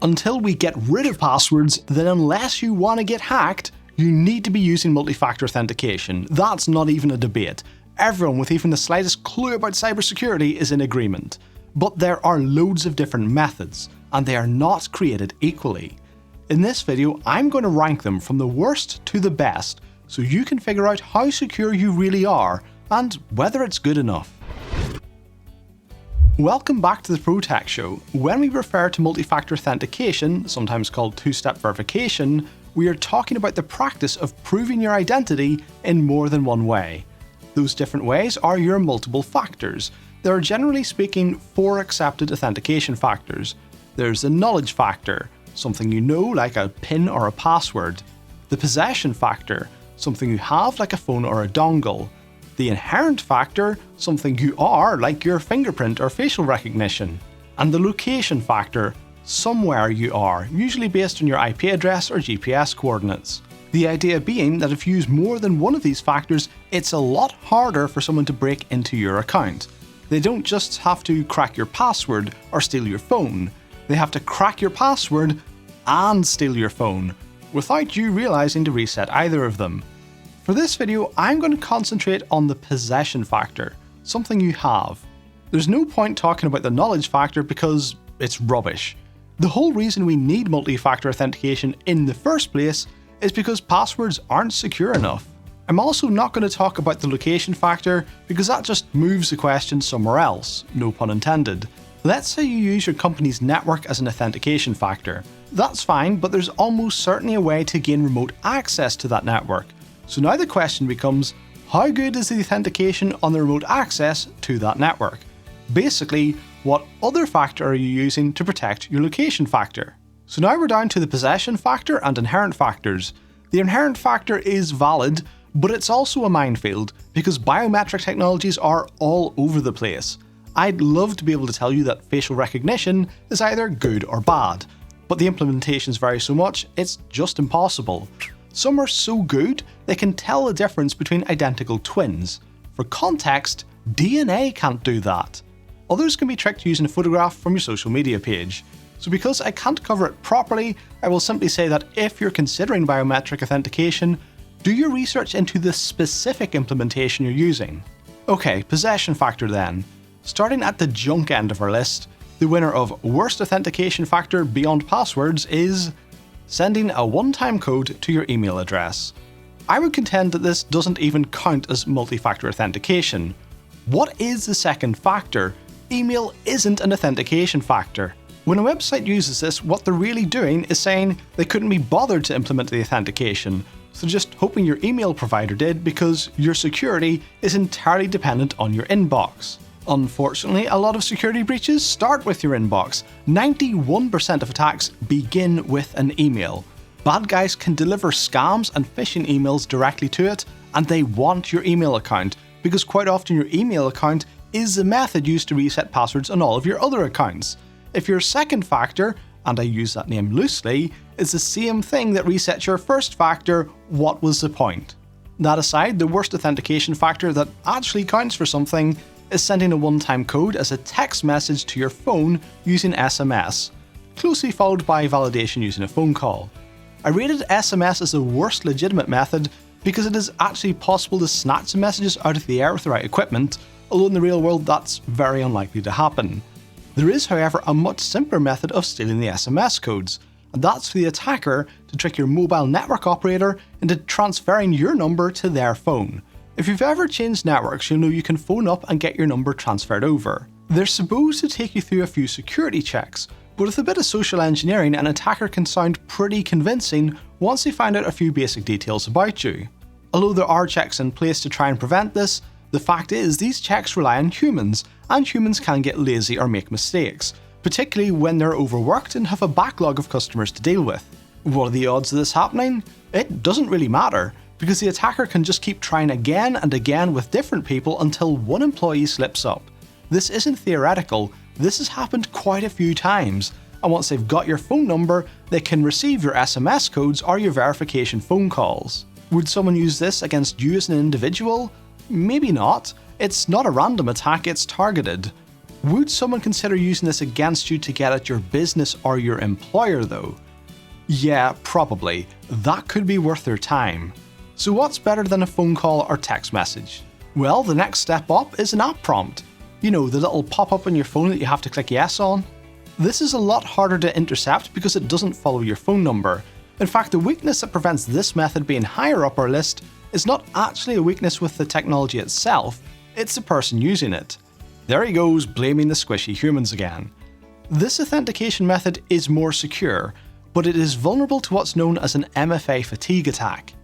Until we get rid of passwords, then unless you want to get hacked, you need to be using multi-factor authentication. That's not even a debate. Everyone with even the slightest clue about cybersecurity is in agreement. But there are loads of different methods, and they are not created equally. In this video, I'm going to rank them from the worst to the best, so you can figure out how secure you really are, and whether it's good enough. Welcome back to the Pro Tech Show. When we refer to multi-factor authentication, sometimes called two-step verification, we are talking about the practice of proving your identity in more than one way. Those different ways are your multiple factors. There are, generally speaking, 4 accepted authentication factors. There's the knowledge factor, something you know like a PIN or a password. The possession factor, something you have like a phone or a dongle. The inherent factor, something you are like your fingerprint or facial recognition. And the location factor, somewhere you are, usually based on your IP address or GPS coordinates. The idea being that if you use more than one of these factors, it's a lot harder for someone to break into your account. They don't just have to crack your password or steal your phone, they have to crack your password and steal your phone, without you realizing to reset either of them. For this video, I'm going to concentrate on the possession factor, something you have. There's no point talking about the knowledge factor because it's rubbish. The whole reason we need multi-factor authentication in the first place is because passwords aren't secure enough. I'm also not going to talk about the location factor because that just moves the question somewhere else, no pun intended. Let's say you use your company's network as an authentication factor. That's fine, but there's almost certainly a way to gain remote access to that network. So now the question becomes, how good is the authentication on the remote access to that network? Basically, what other factor are you using to protect your location factor? So now we're down to the possession factor and inherent factors. The inherent factor is valid, but it's also a minefield because biometric technologies are all over the place. I'd love to be able to tell you that facial recognition is either good or bad, but the implementations vary so much, it's just impossible. Some are so good, they can tell the difference between identical twins. For context, DNA can't do that. Others can be tricked using a photograph from your social media page. So because I can't cover it properly, I will simply say that if you're considering biometric authentication, do your research into the specific implementation you're using. Okay, possession factor then. Starting at the junk end of our list, the winner of worst authentication factor beyond passwords is sending a one-time code to your email address. I would contend that this doesn't even count as multi-factor authentication. What is the second factor? Email isn't an authentication factor. When a website uses this, what they're really doing is saying they couldn't be bothered to implement the authentication, so just hoping your email provider did because your security is entirely dependent on your inbox. Unfortunately, a lot of security breaches start with your inbox. 91% of attacks begin with an email. Bad guys can deliver scams and phishing emails directly to it, and they want your email account, because quite often your email account is the method used to reset passwords on all of your other accounts. If your second factor, and I use that name loosely, is the same thing that resets your first factor, what was the point? That aside, the worst authentication factor that actually counts for something is sending a one-time code as a text message to your phone using SMS, closely followed by validation using a phone call. I rated SMS as the worst legitimate method because it is actually possible to snatch the messages out of the air with the right equipment, although in the real world that's very unlikely to happen. There is, however, a much simpler method of stealing the SMS codes, and that's for the attacker to trick your mobile network operator into transferring your number to their phone. If you've ever changed networks, you'll know you can phone up and get your number transferred over. They're supposed to take you through a few security checks, but with a bit of social engineering, an attacker can sound pretty convincing once they find out a few basic details about you. Although there are checks in place to try and prevent this, the fact is these checks rely on humans, and humans can get lazy or make mistakes, particularly when they're overworked and have a backlog of customers to deal with. What are the odds of this happening? It doesn't really matter, because the attacker can just keep trying again and again with different people until one employee slips up. This isn't theoretical, this has happened quite a few times, and once they've got your phone number, they can receive your SMS codes or your verification phone calls. Would someone use this against you as an individual? Maybe not. It's not a random attack, it's targeted. Would someone consider using this against you to get at your business or your employer though? Yeah, probably. That could be worth their time. So what's better than a phone call or text message? Well, the next step up is an app prompt. You know, the little pop-up on your phone that you have to click yes on. This is a lot harder to intercept because it doesn't follow your phone number. In fact, the weakness that prevents this method being higher up our list is not actually a weakness with the technology itself, it's the person using it. There he goes, blaming the squishy humans again. This authentication method is more secure, but it is vulnerable to what's known as an MFA fatigue attack.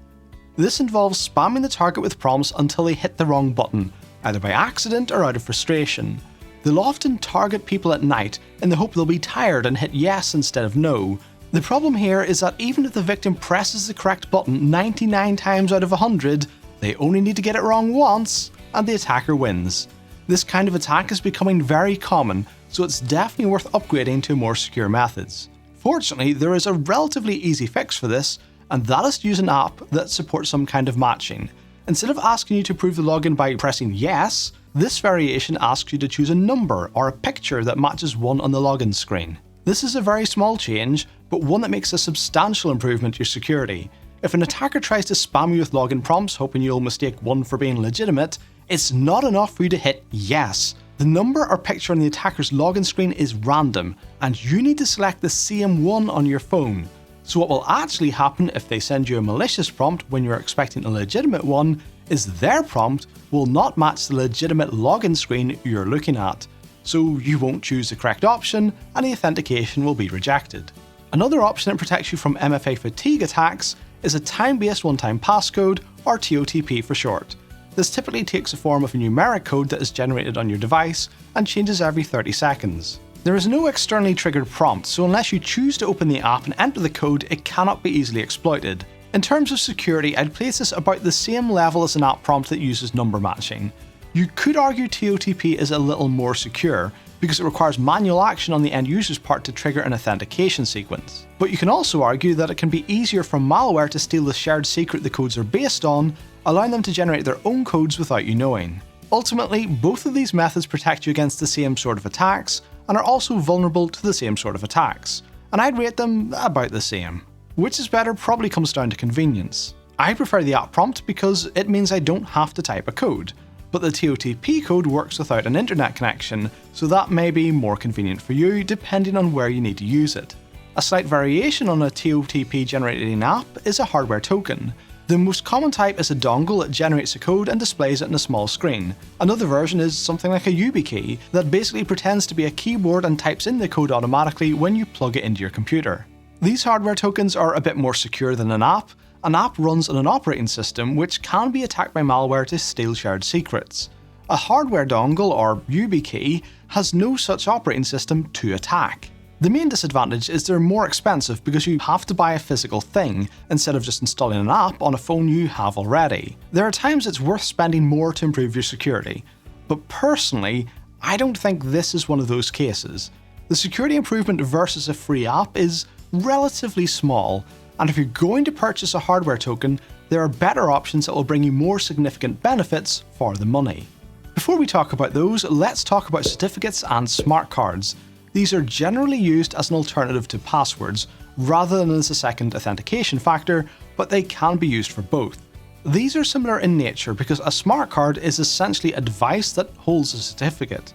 This involves spamming the target with prompts until they hit the wrong button, either by accident or out of frustration. They'll often target people at night in the hope they'll be tired and hit yes instead of no. The problem here is that even if the victim presses the correct button 99 times out of 100, they only need to get it wrong once, and the attacker wins. This kind of attack is becoming very common, so it's definitely worth upgrading to more secure methods. Fortunately, there is a relatively easy fix for this, and that is to use an app that supports some kind of matching. Instead of asking you to prove the login by pressing yes, this variation asks you to choose a number or a picture that matches one on the login screen. This is a very small change, but one that makes a substantial improvement to your security. If an attacker tries to spam you with login prompts hoping you'll mistake one for being legitimate, it's not enough for you to hit yes. The number or picture on the attacker's login screen is random, and you need to select the same one on your phone. So what will actually happen if they send you a malicious prompt when you're expecting a legitimate one is their prompt will not match the legitimate login screen you're looking at. So you won't choose the correct option and the authentication will be rejected. Another option that protects you from MFA fatigue attacks is a time-based one-time passcode, or TOTP for short. This typically takes the form of a numeric code that is generated on your device and changes every 30 seconds. There is no externally triggered prompt, so unless you choose to open the app and enter the code, it cannot be easily exploited. In terms of security, I'd place this about the same level as an app prompt that uses number matching. You could argue TOTP is a little more secure, because it requires manual action on the end user's part to trigger an authentication sequence. But you can also argue that it can be easier for malware to steal the shared secret the codes are based on, allowing them to generate their own codes without you knowing. Ultimately, both of these methods protect you against the same sort of attacks, and are also vulnerable to the same sort of attacks, and I'd rate them about the same. Which is better probably comes down to convenience. I prefer the app prompt because it means I don't have to type a code, but the TOTP code works without an internet connection, so that may be more convenient for you depending on where you need to use it. A slight variation on a TOTP generating app is a hardware token. The most common type is a dongle that generates a code and displays it on a small screen. Another version is something like a YubiKey that basically pretends to be a keyboard and types in the code automatically when you plug it into your computer. These hardware tokens are a bit more secure than an app. An app runs on an operating system which can be attacked by malware to steal shared secrets. A hardware dongle, or YubiKey, has no such operating system to attack. The main disadvantage is they're more expensive because you have to buy a physical thing instead of just installing an app on a phone you have already. There are times it's worth spending more to improve your security, but personally, I don't think this is one of those cases. The security improvement versus a free app is relatively small, and if you're going to purchase a hardware token, there are better options that will bring you more significant benefits for the money. Before we talk about those, let's talk about certificates and smart cards. These are generally used as an alternative to passwords, rather than as a second authentication factor, but they can be used for both. These are similar in nature because a smart card is essentially a device that holds a certificate.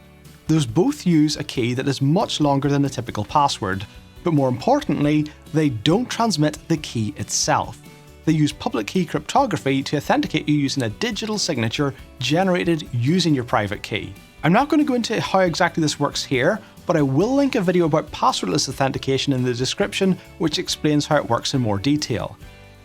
Those both use a key that is much longer than a typical password, but more importantly, they don't transmit the key itself. They use public key cryptography to authenticate you using a digital signature generated using your private key. I'm not going to go into how exactly this works here, but I will link a video about passwordless authentication in the description which explains how it works in more detail.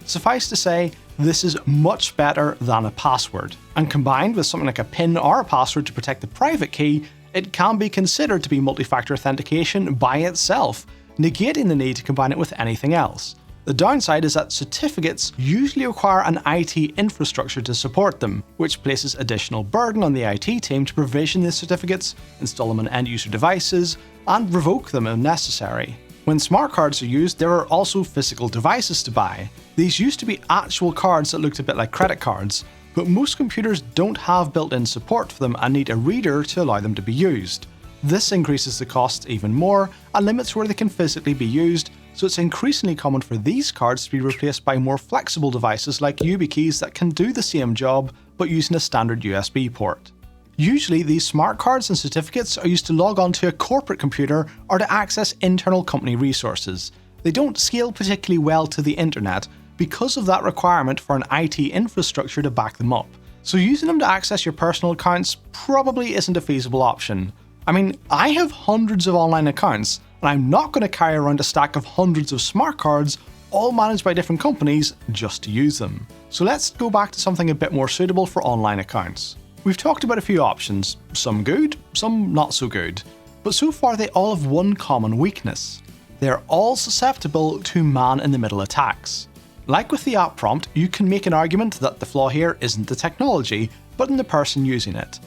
Suffice to say, this is much better than a password, and combined with something like a PIN or a password to protect the private key, it can be considered to be multi-factor authentication by itself, negating the need to combine it with anything else. The downside is that certificates usually require an IT infrastructure to support them, which places additional burden on the IT team to provision the certificates, install them on end-user devices, and revoke them if necessary. When smart cards are used, there are also physical devices to buy. These used to be actual cards that looked a bit like credit cards, but most computers don't have built-in support for them and need a reader to allow them to be used. This increases the costs even more and limits where they can physically be used, so it's increasingly common for these cards to be replaced by more flexible devices like YubiKeys that can do the same job but using a standard USB port. Usually these smart cards and certificates are used to log on to a corporate computer or to access internal company resources. They don't scale particularly well to the internet because of that requirement for an IT infrastructure to back them up, so using them to access your personal accounts probably isn't a feasible option. I mean, I have hundreds of online accounts, and I'm not going to carry around a stack of hundreds of smart cards, all managed by different companies, just to use them. So let's go back to something a bit more suitable for online accounts. We've talked about a few options, some good, some not so good, but so far they all have one common weakness. They're all susceptible to man-in-the-middle attacks. Like with the app prompt, you can make an argument that the flaw here isn't the technology, but in the person using it.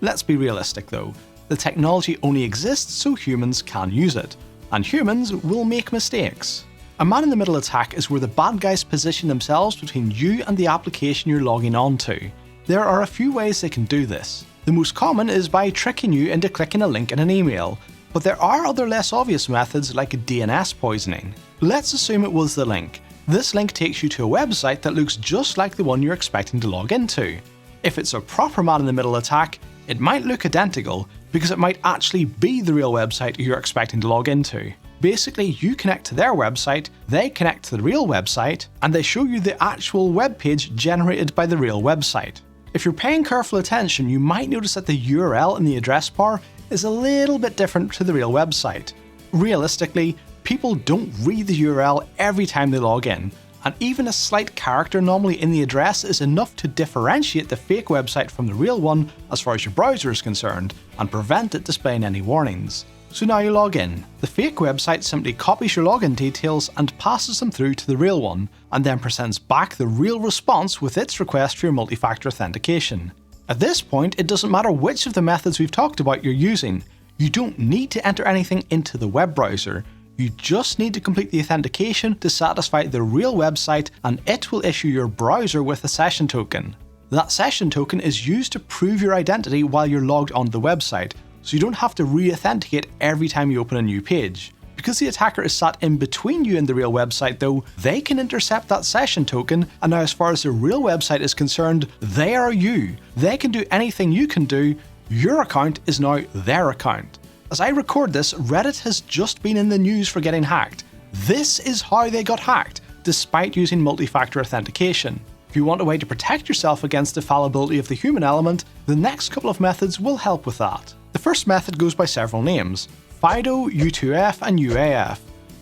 Let's be realistic though. The technology only exists so humans can use it, and humans will make mistakes. A man-in-the-middle attack is where the bad guys position themselves between you and the application you're logging on to. There are a few ways they can do this. The most common is by tricking you into clicking a link in an email, but there are other less obvious methods like DNS poisoning. Let's assume it was the link. This link takes you to a website that looks just like the one you're expecting to log into. If it's a proper man-in-the-middle attack, it might look identical because it might actually be the real website you're expecting to log into. Basically, you connect to their website, they connect to the real website, and they show you the actual web page generated by the real website. If you're paying careful attention, you might notice that the URL in the address bar is a little bit different to the real website. Realistically, people don't read the URL every time they log in, and even a slight character anomaly in the address is enough to differentiate the fake website from the real one as far as your browser is concerned, and prevent it displaying any warnings. So now you log in. The fake website simply copies your login details and passes them through to the real one, and then presents back the real response with its request for your multi-factor authentication. At this point, it doesn't matter which of the methods we've talked about you're using. You don't need to enter anything into the web browser. You just need to complete the authentication to satisfy the real website, and it will issue your browser with a session token. That session token is used to prove your identity while you're logged onto the website, so you don't have to re-authenticate every time you open a new page. Because the attacker is sat in between you and the real website though, they can intercept that session token, and now as far as the real website is concerned, they are you. They can do anything you can do. Your account is now their account. As I record this, Reddit has just been in the news for getting hacked. This is how they got hacked, despite using multi-factor authentication. If you want a way to protect yourself against the fallibility of the human element, the next couple of methods will help with that. The first method goes by several names: FIDO, U2F, and UAF.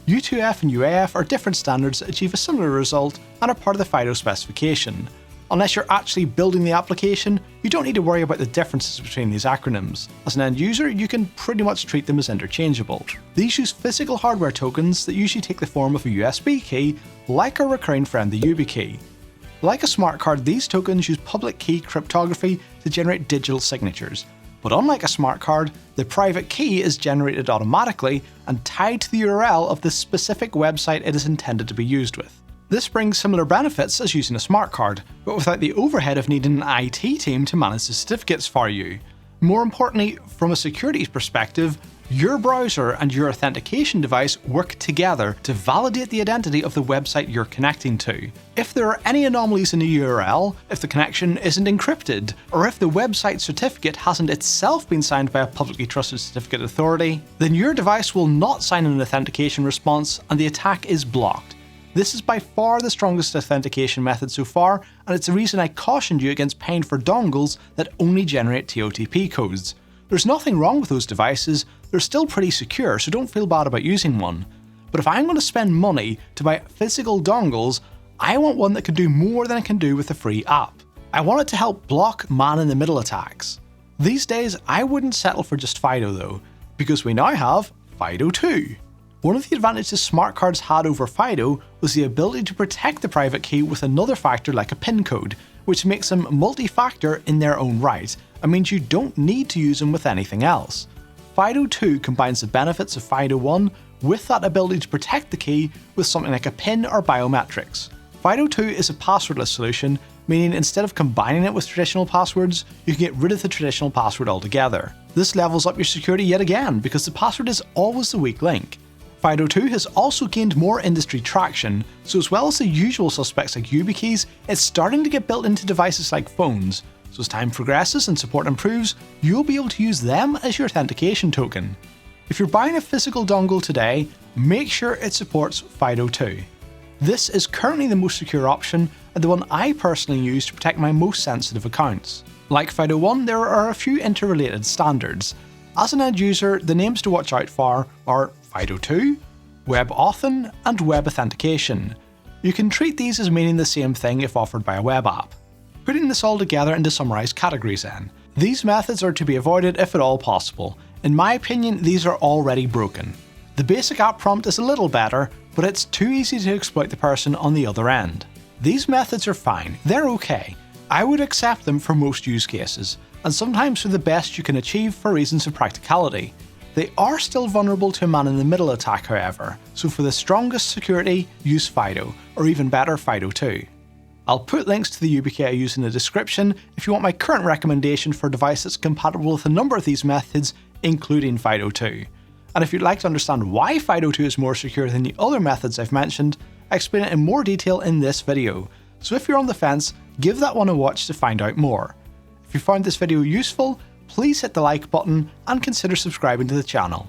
U2F and UAF are different standards that achieve a similar result and are part of the FIDO specification. Unless you're actually building the application, you don't need to worry about the differences between these acronyms. As an end user, you can pretty much treat them as interchangeable. These use physical hardware tokens that usually take the form of a USB key, like our recurring friend the YubiKey. Like a smart card, these tokens use public key cryptography to generate digital signatures. But unlike a smart card, the private key is generated automatically and tied to the URL of the specific website it is intended to be used with. This brings similar benefits as using a smart card, but without the overhead of needing an IT team to manage the certificates for you. More importantly, from a security perspective, your browser and your authentication device work together to validate the identity of the website you're connecting to. If there are any anomalies in the URL, if the connection isn't encrypted, or if the website certificate hasn't itself been signed by a publicly trusted certificate authority, then your device will not sign an authentication response and the attack is blocked. This is by far the strongest authentication method so far, and it's the reason I cautioned you against paying for dongles that only generate TOTP codes. There's nothing wrong with those devices, they're still pretty secure, so don't feel bad about using one. But if I'm going to spend money to buy physical dongles, I want one that can do more than it can do with a free app. I want it to help block man-in-the-middle attacks. These days, I wouldn't settle for just FIDO though, because we now have FIDO 2. One of the advantages smart cards had over FIDO was the ability to protect the private key with another factor like a PIN code, which makes them multi-factor in their own right, and means you don't need to use them with anything else. FIDO 2 combines the benefits of FIDO 1 with that ability to protect the key with something like a PIN or biometrics. FIDO 2 is a passwordless solution, meaning instead of combining it with traditional passwords, you can get rid of the traditional password altogether. This levels up your security yet again because the password is always the weak link. FIDO 2 has also gained more industry traction, so as well as the usual suspects like YubiKeys, it's starting to get built into devices like phones, so as time progresses and support improves, you'll be able to use them as your authentication token. If you're buying a physical dongle today, make sure it supports FIDO 2. This is currently the most secure option and the one I personally use to protect my most sensitive accounts. Like FIDO 1, there are a few interrelated standards. As an end user, the names to watch out for are FIDO 2, Web Authn, and Web Authentication. You can treat these as meaning the same thing if offered by a web app. Putting this all together into summarised categories then. These methods are to be avoided if at all possible. In my opinion, these are already broken. The basic app prompt is a little better, but it's too easy to exploit the person on the other end. These methods are fine, they're okay. I would accept them for most use cases, and sometimes for the best you can achieve for reasons of practicality. They are still vulnerable to a man-in-the-middle attack however, so for the strongest security, use FIDO, or even better FIDO 2. I'll put links to the YubiKey I use in the description if you want my current recommendation for a device that's compatible with a number of these methods, including FIDO 2. And if you'd like to understand why FIDO 2 is more secure than the other methods I've mentioned, I explain it in more detail in this video, so if you're on the fence, give that one a watch to find out more. If you found this video useful, please hit the like button and consider subscribing to the channel.